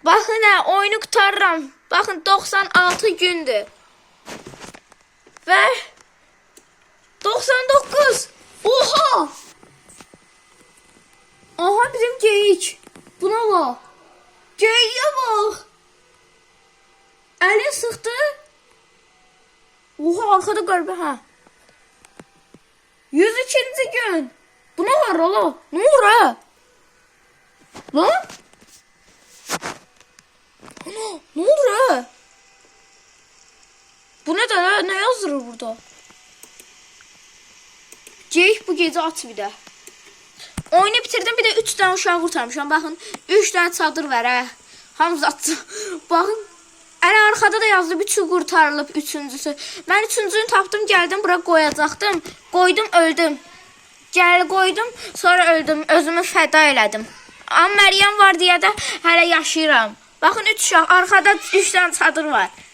Baxın ha, oyunu qurtarıram. Baxın 96 gündür. Və 99. Oha! Aha bizim geyik. Buna bak. Geyiyə bak. Əli sıxdı. Oha, arkada qəribə ha. 102-ci gün. Buna var ola. Ne olur ha? Lan? Ana, ne olur ha? Bu ne de la? Ne yazılır burada? Geyik bu gece at bir de. Oyunu bitirdim, bir de 3 tane uşağı kurtarmışam. Bakın 3 tane çadır var ha. Hamısı attı. Bakın. Əli arkada da yazdı, bütün kurtarılıb 3-cüsü. Ben 3-cünü tapdım, geldim bura koyacaktım. Koydum, öldüm. Gel koydum, sonra öldüm. Özümü fəda elədim. Amma Məryəm var deyə də hələ yaşayıram. Baxın 3 uşaq, arkada 3 tane çadır var.